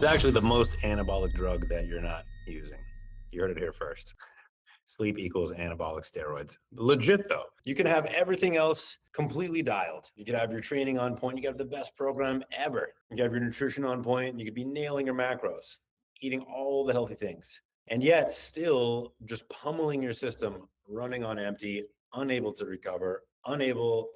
It's actually the most anabolic drug that you're not using. You heard it here first. Sleep equals anabolic steroids. Legit though. You can have everything else completely dialed. You can have your training on point. You can have the best program ever. You can have your nutrition on point. You could be nailing your macros, eating all the healthy things, and yet still just pummeling your system, running on empty, unable to recover, unable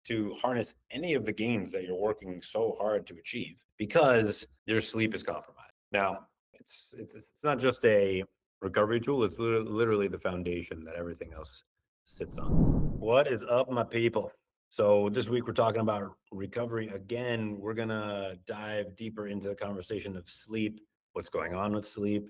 to harness any of the gains that you're working so hard to achieve because your sleep is compromised. Now, it's not just a recovery tool. It's literally the foundation that everything else sits on. What is up, my people? So this week we're talking about recovery again. We're gonna dive deeper into the conversation of sleep, what's going on with sleep,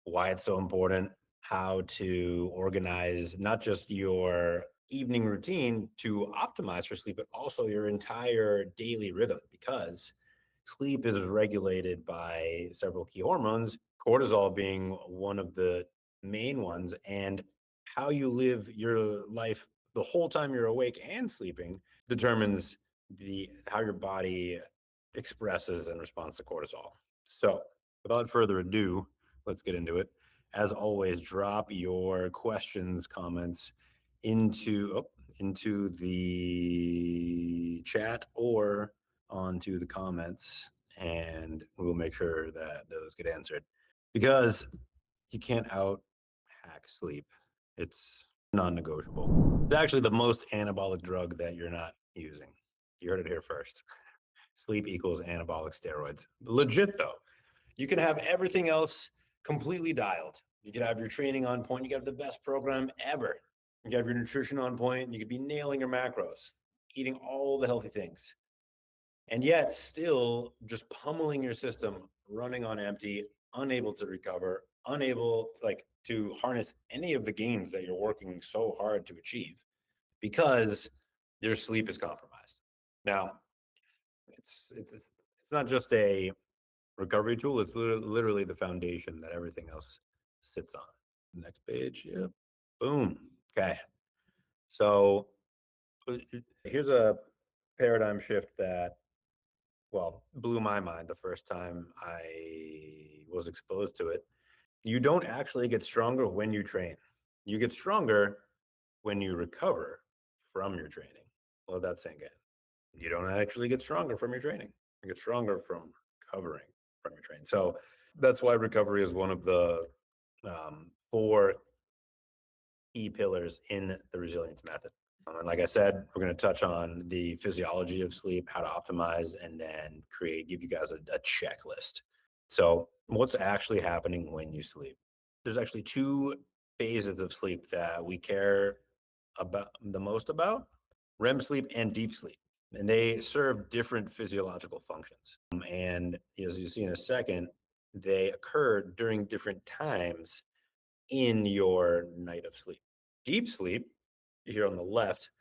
why it's so important, how to organize not just your evening routine to optimize for sleep, but also your entire daily rhythm, because sleep is regulated by several key hormones, cortisol being one of the main ones. And how you live your life the whole time you're awake and sleeping determines the how your body expresses and responds to cortisol. So without further ado, let's get into it. As always, drop your questions, comments into the chat or onto the comments, and we'll make sure that those get answered, because you can't out hack sleep. It's non-negotiable. It's actually the most anabolic drug that you're not using. You heard it here first. Sleep equals anabolic steroids. Legit though. You can have everything else completely dialed. You can have your training on point. You can have the best program ever. You can have your nutrition on point. You could be nailing your macros, eating all the healthy things, and yet still just pummeling your system, running on empty, unable to recover, unable to harness any of the gains that you're working so hard to achieve because your sleep is compromised. Now, it's not just a recovery tool. It's literally the foundation that everything else sits on. Next page. Yep. Boom. Okay. So here's a paradigm shift that, well, blew my mind the first time I was exposed to it. You don't actually get stronger when you train. You get stronger when you recover from your training. Well, that's saying it. You don't actually get stronger from your training. You get stronger from recovering from your training. So that's why recovery is one of the four key pillars in the resilience method. And like I said, we're going to touch on the physiology of sleep, how to optimize, and then give you guys a checklist. So what's actually happening when you sleep? There's actually two phases of sleep that we care about the most about: REM sleep and deep sleep. And they serve different physiological functions. And as you see in a second, they occur during different times in your night of sleep. Deep sleep, here on the left,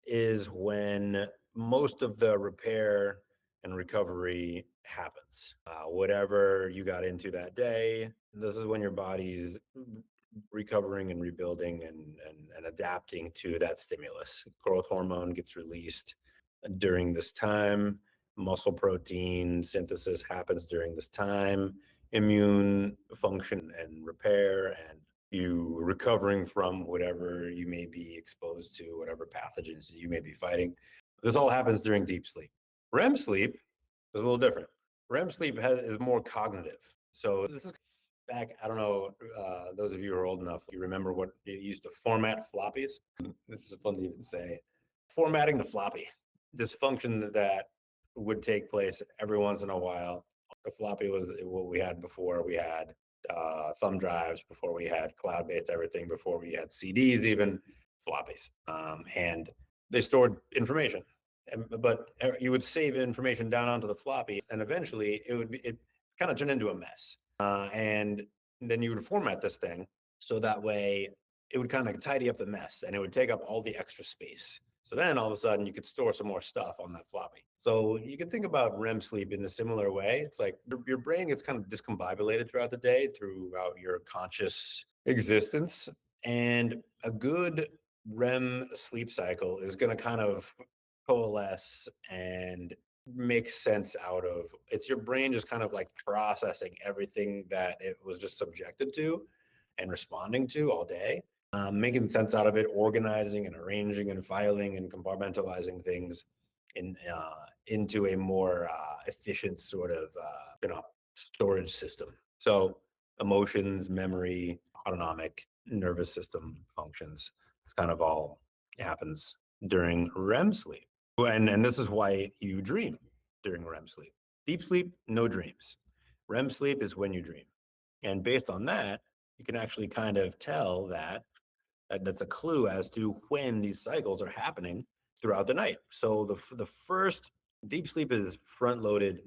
is when most of the repair and recovery happens. Whatever you got into that day, this is when your body's recovering and rebuilding and adapting to that stimulus. Growth hormone gets released during this time. Muscle protein synthesis happens during this time. Immune function and repair, and you recovering from whatever you may be exposed to, whatever pathogens you may be fighting. This all happens during deep sleep. REM sleep is a little different. REM sleep is more cognitive. So this is back, I don't know, those of you who are old enough, you remember what you used to format floppies? This is fun to even say. Formatting the floppy, this function that would take place every once in a while. The floppy was what we had before. We had thumb drives, before we had cloud-based everything, before we had CDs, even floppies. And they stored information. But you would save information down onto the floppy, and eventually it kind of turned into a mess. And then you would format this thing so that way it would kind of tidy up the mess, and it would take up all the extra space. So then all of a sudden you could store some more stuff on that floppy. So you can think about REM sleep in a similar way. It's like your brain gets kind of discombobulated throughout the day, throughout your conscious existence. And a good REM sleep cycle is going to kind of coalesce and makes sense out of, it's your brain just kind of like processing everything that it was just subjected to and responding to all day, making sense out of it, organizing and arranging and filing and compartmentalizing things into a more efficient sort of storage system. So emotions, memory, autonomic nervous system functions, it's kind of all happens during REM sleep. And this is why you dream during REM sleep. Deep sleep, no dreams. REM sleep is when you dream. And based on that, you can actually kind of tell that that's a clue as to when these cycles are happening throughout the night. So the first deep sleep is front loaded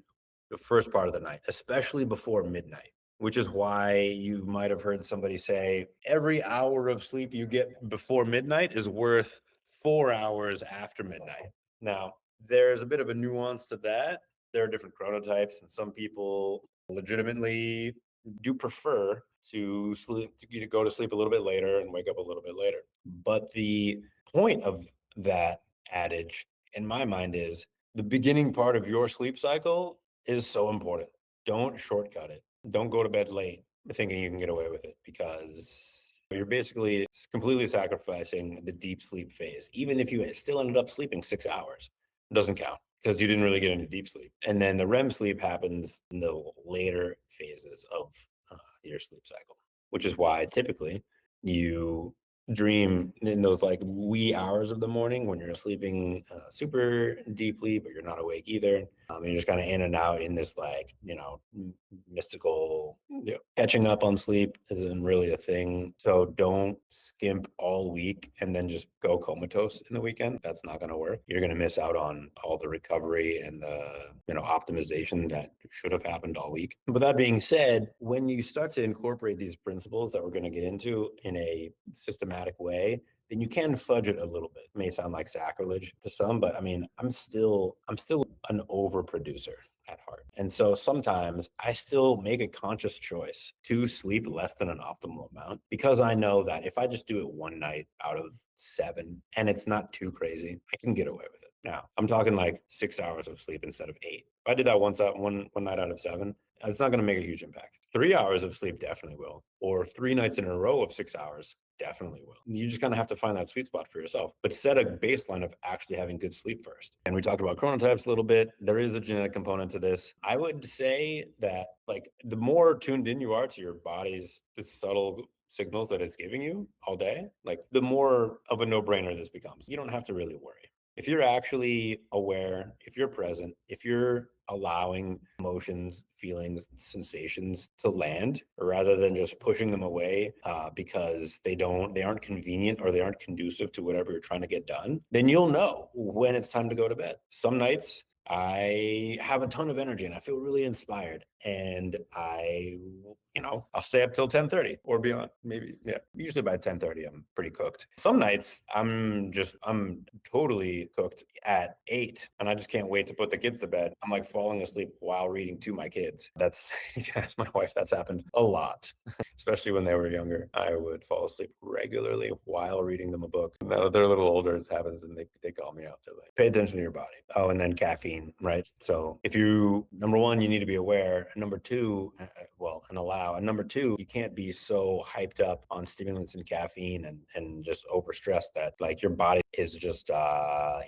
the first part of the night, especially before midnight, which is why you might have heard somebody say every hour of sleep you get before midnight is worth 4 hours after midnight. Now, there's a bit of a nuance to that. There are different chronotypes, and some people legitimately do prefer to sleep, to go to sleep a little bit later and wake up a little bit later. But the point of that adage, in my mind, is the beginning part of your sleep cycle is so important. Don't shortcut it. Don't go to bed late thinking you can get away with it, because you're basically completely sacrificing the deep sleep phase. Even if you still ended up sleeping 6 hours, it doesn't count because you didn't really get into deep sleep. And then the REM sleep happens in the later phases of your sleep cycle, which is why typically you dream in those like wee hours of the morning when you're sleeping super deeply, but you're not awake either. You're just kind of in and out in this like, mystical, catching up on sleep isn't really a thing. So don't skimp all week and then just go comatose in the weekend. That's not going to work. You're going to miss out on all the recovery and the, optimization that should have happened all week. But that being said, when you start to incorporate these principles that we're going to get into in a systematic way, then you can fudge it a little bit. It may sound like sacrilege to some, but I mean, I'm still an overproducer at heart. And so sometimes I still make a conscious choice to sleep less than an optimal amount, because I know that if I just do it one night out of 7 and it's not too crazy, I can get away with it. Now, I'm talking like 6 hours of sleep instead of 8. If I did that one night out of 7, it's not going to make a huge impact. 3 hours of sleep definitely will, or 3 nights in a row of 6 hours definitely will. You just kind of have to find that sweet spot for yourself, but set a baseline of actually having good sleep first. And we talked about chronotypes a little bit. There is a genetic component to this. I would say that like the more tuned in you are to your body's subtle signals that it's giving you all day, like the more of a no-brainer this becomes. You don't have to really worry. If you're actually aware, if you're present, if you're allowing emotions, feelings, sensations to land rather than just pushing them away because they aren't convenient or they aren't conducive to whatever you're trying to get done, then you'll know when it's time to go to bed. Some nights I have a ton of energy and I feel really inspired, and I'll stay up till 10:30 or beyond. Maybe, yeah. Usually by 10:30, I'm pretty cooked. Some nights I'm totally cooked at 8, and I just can't wait to put the kids to bed. I'm like falling asleep while reading to my kids. That's yes, my wife. That's happened a lot, especially when they were younger. I would fall asleep regularly while reading them a book. Now that they're a little older, it happens, and they call me out. They're like, "Pay attention to your body." Oh, and then caffeine, right? So if you, number one, you need to be aware. And number two, and allow. And number two, you can't be so hyped up on stimulants and caffeine and just overstressed that like your body is just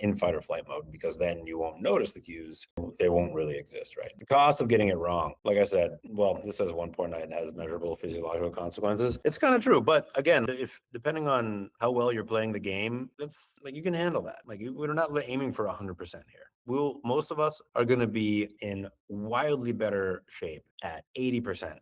in fight or flight mode, because then you won't notice the cues. They won't really exist, right? The cost of getting it wrong, like I said, well, this says one poor night and has measurable physiological consequences. It's kind of true. But again, if depending on how well you're playing the game, it's like you can handle that. Like we're not aiming for 100% here. Most of us are going to be in wildly better shape at 80%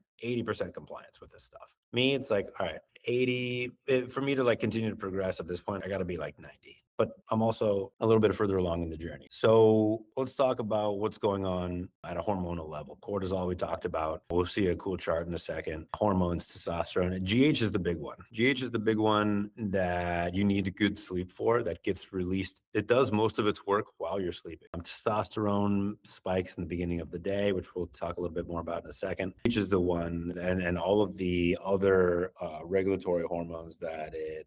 compliance with this stuff. Me, it's like, all right, 80, for me to like continue to progress at this point, I got to be like 90. But I'm also a little bit further along in the journey. So let's talk about what's going on at a hormonal level. Cortisol, we talked about. We'll see a cool chart in a second. Hormones, testosterone. GH is the big one. GH is the big one that you need good sleep for, that gets released. It does most of its work while you're sleeping. Testosterone spikes in the beginning of the day, which we'll talk a little bit more about in a second. GH is the one, and all of the other regulatory hormones that it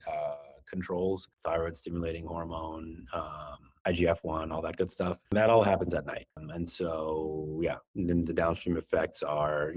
controls, thyroid stimulating hormone, IGF-1, all that good stuff. That all happens at night. And so, yeah, then the downstream effects are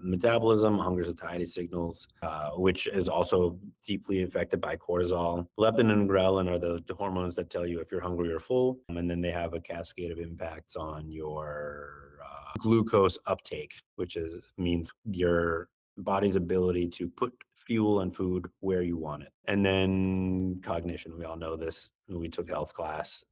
metabolism, hunger satiety signals, which is also deeply affected by cortisol. Leptin and ghrelin are the hormones that tell you if you're hungry or full. And then they have a cascade of impacts on your glucose uptake, which means your body's ability to put fuel and food where you want it. And then cognition, we all know this. We took health class,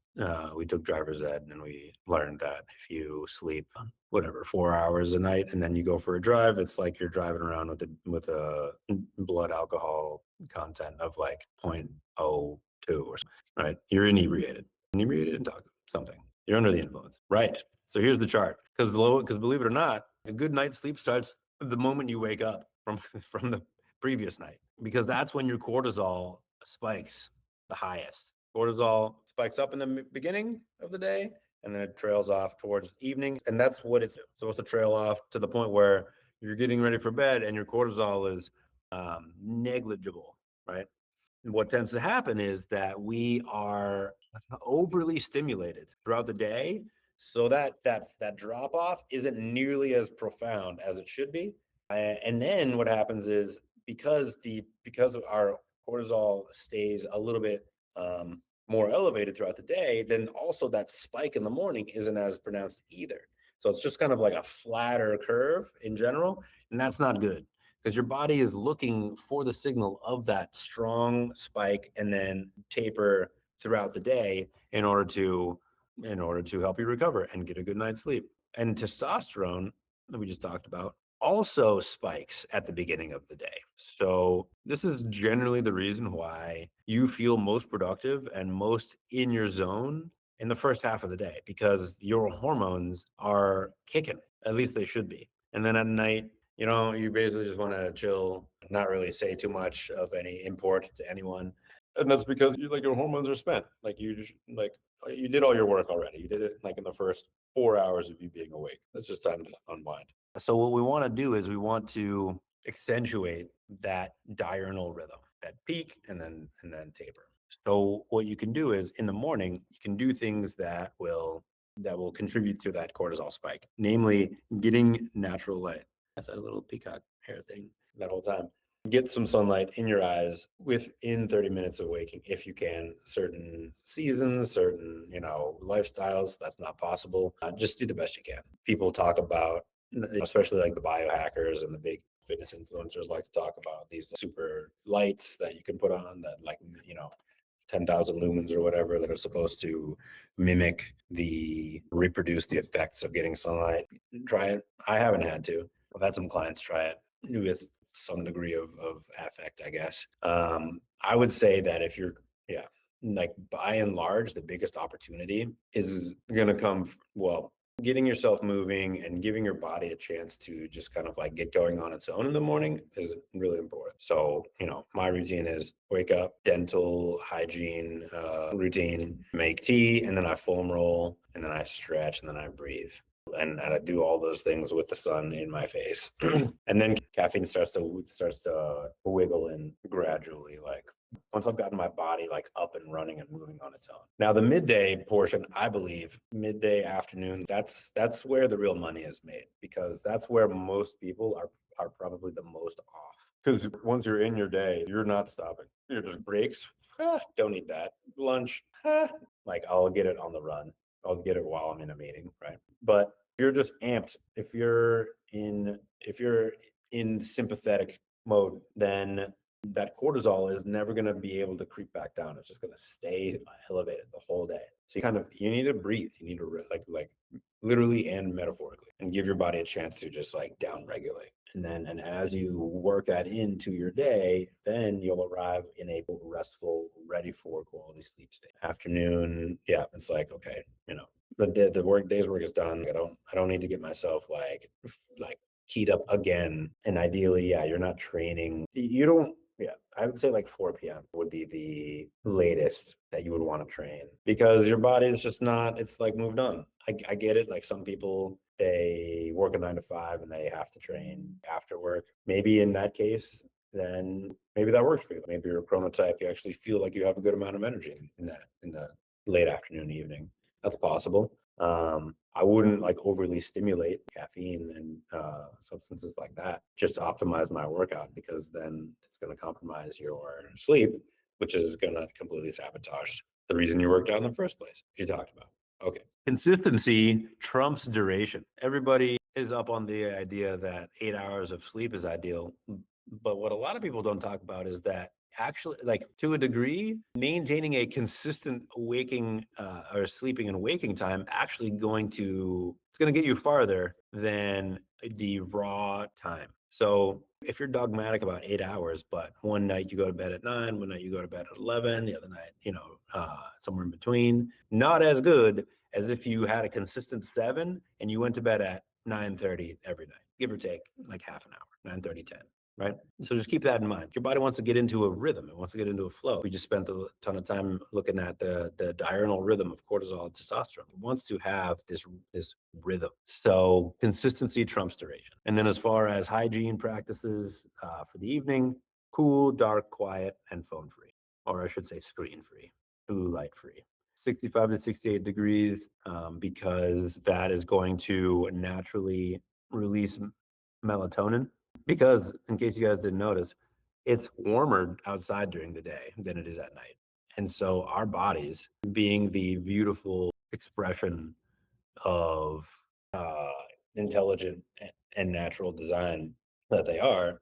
we took driver's ed, and we learned that if you sleep whatever 4 hours a night and then you go for a drive, it's like you're driving around with a blood alcohol content of like 0.02 or something, right? You're inebriated and talk something. You're under the influence, right? So here's the chart, because believe it or not, a good night's sleep starts the moment you wake up from the previous night, because that's when your cortisol spikes the highest. Cortisol spikes up in the beginning of the day, and then it trails off towards evening. And that's what it's supposed to trail off to the point where you're getting ready for bed and your cortisol is negligible, right? And what tends to happen is that we are overly stimulated throughout the day, so that drop off isn't nearly as profound as it should be. And then what happens is, because our cortisol stays a little bit more elevated throughout the day, then also that spike in the morning isn't as pronounced either. So it's just kind of like a flatter curve in general, and that's not good, because your body is looking for the signal of that strong spike and then taper throughout the day in order to help you recover and get a good night's sleep. And testosterone, that we just talked about, also spikes at the beginning of the day. So this is generally the reason why you feel most productive and most in your zone in the first half of the day, because your hormones are kicking. At least they should be. And then at night, you basically just want to chill, not really say too much of any import to anyone. And that's because your hormones are spent. Like you did all your work already. You did it like in the first 4 hours of you being awake. It's just time to unwind. So what we want to do is we want to accentuate that diurnal rhythm, that peak and then taper. So what you can do is, in the morning, you can do things that will contribute to that cortisol spike, namely getting natural light. That's that little peacock hair thing that whole time. Get some sunlight in your eyes within 30 minutes of waking, if you can. Certain seasons, certain lifestyles, that's not possible. Just do the best you can. People talk about, especially like the biohackers and the big fitness influencers, like to talk about these super lights that you can put on that 10,000 lumens or whatever, that are supposed to reproduce the effects of getting sunlight. Try it. I haven't had to. I've had some clients try it with some degree of affect, I guess. I would say that if you're, like, by and large, the biggest opportunity is going to come, getting yourself moving and giving your body a chance to just kind of like get going on its own in the morning is really important. So, my routine is wake up, dental hygiene routine, make tea, and then I foam roll, and then I stretch, and then I breathe. And I do all those things with the sun in my face. And then caffeine starts to wiggle in gradually, like once I've gotten my body like up and running and moving on its own. Now the midday portion, I believe, midday, afternoon, that's where the real money is made, because that's where most people are probably the most off. Because once you're in your day, you're not stopping. You're just breaks. Don't need that. Lunch. Like I'll get it on the run. I'll get it while I'm in a meeting, right? But if you're just amped, if you're in sympathetic mode, then that cortisol is never going to be able to creep back down. It's just going to stay elevated the whole day. So you need to breathe. You need to like literally and metaphorically, and give your body a chance to just like down regulate. And as you work that into your day, then you'll arrive in a restful, ready for quality sleep state. Afternoon, yeah, it's like, okay, the day's work is done. I don't need to get myself like heat up again. And ideally, yeah, you're not training. You don't. Yeah, I would say like 4 p.m. would be the latest that you would want to train, because your body is just not, it's like moved on. I get it. Like some people, they work a 9 to 5 and they have to train after work. Maybe in that case, then maybe that works for you. Maybe you're a chronotype. You actually feel like you have a good amount of energy in that late afternoon, evening. That's possible. I wouldn't like overly stimulate caffeine and substances like that just to optimize my workout, because then it's going to compromise your sleep, which is going to completely sabotage the reason you worked out in the first place, which you talked about. Okay. Consistency trumps duration. Everybody is up on the idea that 8 hours of sleep is ideal. But what a lot of people don't talk about is that actually, like, to a degree, maintaining a consistent waking or sleeping and waking time actually it's going to get you farther than the raw time. So if you're dogmatic about 8 hours, but one night you go to bed at 9, one night you go to bed at 11, the other night, somewhere in between, not as good as if you had a consistent 7 and you went to bed at 9:30 every night, give or take like half an hour, 9:30, 10. Right. So just keep that in mind. Your body wants to get into a rhythm. It wants to get into a flow. We just spent a ton of time looking at the diurnal rhythm of cortisol and testosterone. It wants to have this rhythm. So consistency trumps duration. And then as far as hygiene practices for the evening, cool, dark, quiet, and phone free, or I should say screen free, blue light free. 65 to 68 degrees, because that is going to naturally release melatonin. Because, in case you guys didn't notice, it's warmer outside during the day than it is at night. And so our bodies, being the beautiful expression of uh, intelligent and natural design that they are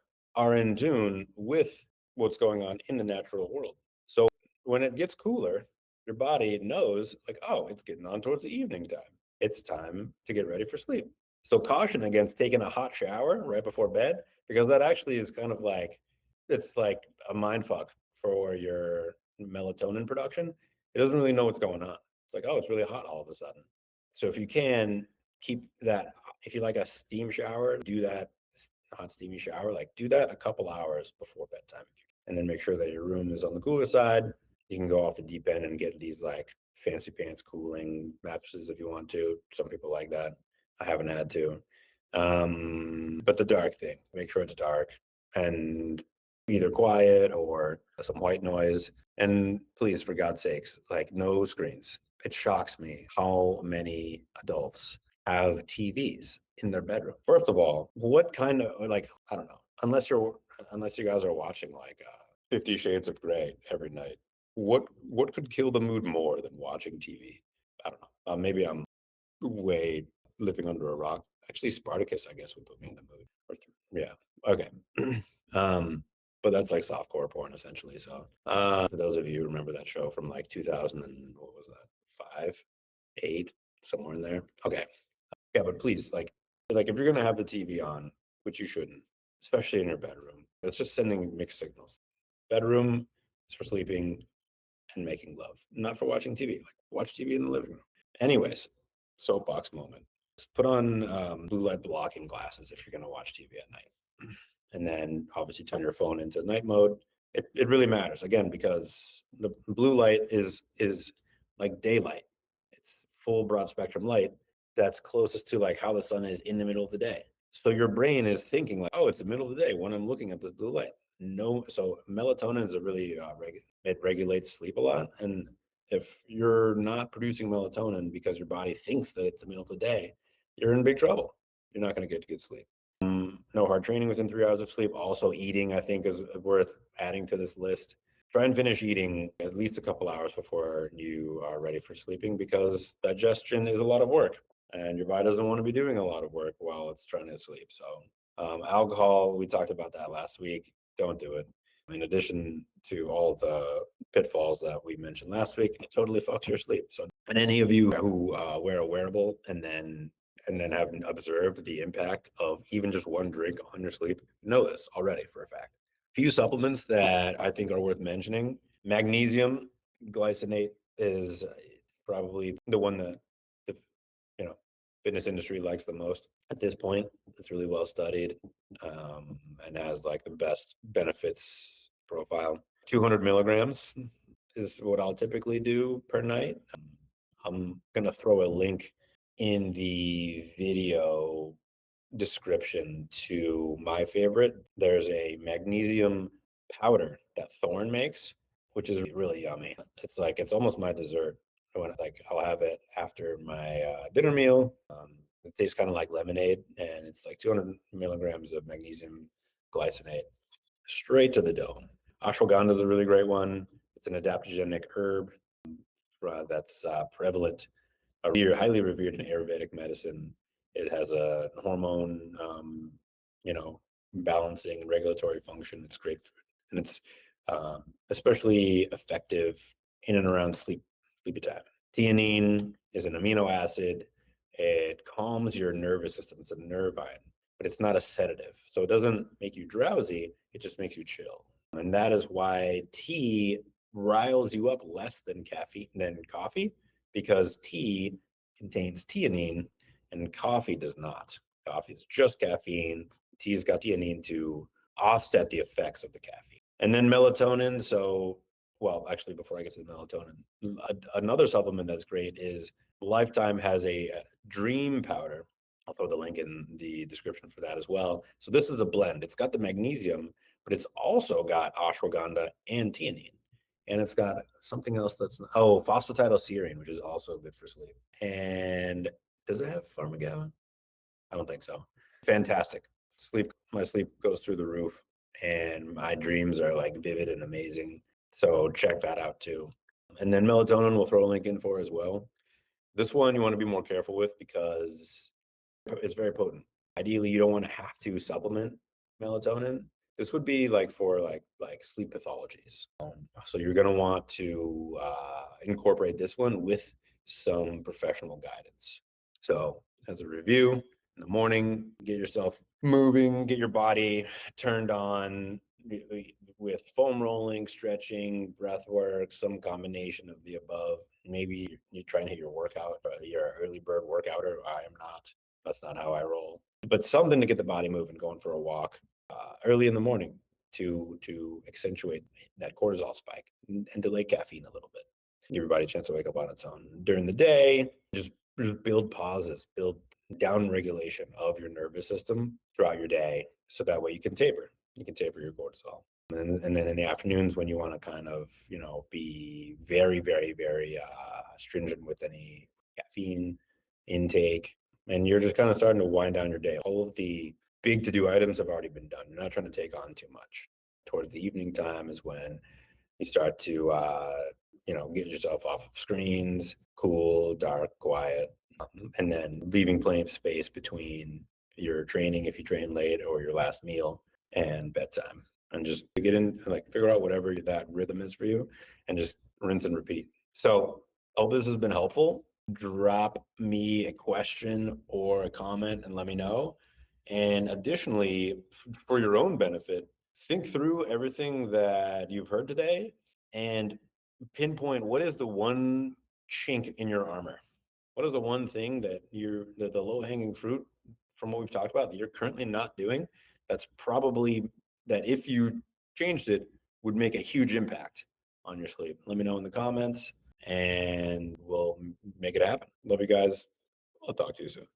in tune with what's going on in the natural world. So when it gets cooler, your body knows, like, oh, it's getting on towards the evening time. It's time to get ready for sleep. So caution against taking a hot shower right before bed, because that actually is kind of like, it's like a mind fuck for your melatonin production. It doesn't really know what's going on. It's like, oh, it's really hot all of a sudden. So if you can keep that, if you like a steam shower, do that hot steamy shower, like do that a couple hours before bedtime. And then make sure that your room is on the cooler side. You can go off the deep end and get these like fancy pants cooling mattresses if you want to. Some people like that. I haven't had to. But the dark thing, make sure it's dark and either quiet or some white noise. And please, for God's sakes, like no screens. It shocks me how many adults have TVs in their bedroom. First of all, what kind of, like, I don't know, unless you guys are watching like 50 Shades of Grey every night, what could kill the mood more than watching TV? I don't know. Maybe I'm way living under a rock. Actually, Spartacus, I guess, would put me in the mood. Yeah. Okay. But that's like softcore porn essentially. So for those of you who remember that show from like 2000 and what was that, 5, 8, somewhere in there. Okay. Yeah, but please, like if you're gonna have the TV on, which you shouldn't, especially in your bedroom, it's just sending mixed signals. Bedroom is for sleeping and making love, not for watching TV. Like watch TV in the living room. Anyways, soapbox moment. Just put on blue light blocking glasses if you're gonna watch TV at night, and then obviously turn your phone into night mode. It really matters again because the blue light is like daylight. It's full broad spectrum light that's closest to like how the sun is in the middle of the day. So your brain is thinking like, oh, it's the middle of the day when I'm looking at this blue light. No, so melatonin is a really it regulates sleep a lot, and if you're not producing melatonin because your body thinks that it's the middle of the day, you're in big trouble. You're not going to get good sleep. No hard training within 3 hours of sleep. Also, eating, I think, is worth adding to this list. Try and finish eating at least a couple hours before you are ready for sleeping, because digestion is a lot of work and your body doesn't want to be doing a lot of work while it's trying to sleep. So, alcohol, we talked about that last week. Don't do it. In addition to all the pitfalls that we mentioned last week, it totally fucks your sleep. So, and any of you who wear a wearable and then haven't observed the impact of even just one drink on your sleep, know this already for a fact. Few supplements that I think are worth mentioning. Magnesium glycinate is probably the one that the fitness industry likes the most at this point. It's really well studied, and has like the best benefits profile. 200 milligrams is what I'll typically do per night. I'm gonna throw a link in the video description to my favorite. There's a magnesium powder that Thorne makes, which is really yummy. It's like, it's almost my dessert. I'll have it after my dinner meal. It tastes kind of like lemonade, and it's like 200 milligrams of magnesium glycinate straight to the dome. Ashwagandha is a really great one. It's an adaptogenic herb that's prevalent, highly revered in Ayurvedic medicine. It has a hormone, you know, balancing regulatory function. It's great for, and it's especially effective in and around sleepy time. Theanine is an amino acid. It calms your nervous system. It's a nervine, but it's not a sedative. So it doesn't make you drowsy. It just makes you chill. And that is why tea riles you up less than coffee, because tea contains theanine and coffee does not. Coffee is just caffeine. Tea's got theanine to offset the effects of the caffeine. And then melatonin. So, well, actually, before I get to the melatonin, another supplement that's great is Lifetime has a dream powder. I'll throw the link in the description for that as well. So this is a blend. It's got the magnesium, but it's also got ashwagandha and theanine. And it's got something else phosphatidylserine, which is also good for sleep. And does it have pharmacon? I don't think so. Fantastic. My sleep goes through the roof, and my dreams are like vivid and amazing. So check that out too. And then melatonin, we'll throw a link in for as well. This one you want to be more careful with because it's very potent. Ideally, you don't want to have to supplement melatonin. This would be like for like sleep pathologies. So you're going to want to incorporate this one with some professional guidance. So as a review, in the morning, get yourself moving, get your body turned on with foam rolling, stretching, breath work, some combination of the above. Maybe you're trying to hit your workout, or you're an early bird workouter. I am not. That's not how I roll. But something to get the body moving, going for a walk early in the morning to accentuate that cortisol spike and delay caffeine a little bit. Give your body a chance to wake up on its own. During the day, just build pauses, build down regulation of your nervous system throughout your day, so that way you can taper your cortisol. And then in the afternoons, when you want to kind of be very very very stringent with any caffeine intake, and you're just kind of starting to wind down your day. All of the big to-do items have already been done. You're not trying to take on too much. Towards the evening time is when you start to get yourself off of screens, cool, dark, quiet, and then leaving plenty of space between your training, if you train late, or your last meal and bedtime. And just get in, figure out whatever that rhythm is for you, and just rinse and repeat. So hope this has been helpful. Drop me a question or a comment and let me know. And additionally, for your own benefit, think through everything that you've heard today and pinpoint what is the one chink in your armor. What is the one thing that the low-hanging fruit from what we've talked about that you're currently not doing, that's probably, that if you changed it, would make a huge impact on your sleep? Let me know in the comments and we'll make it happen. Love you guys. I'll talk to you soon.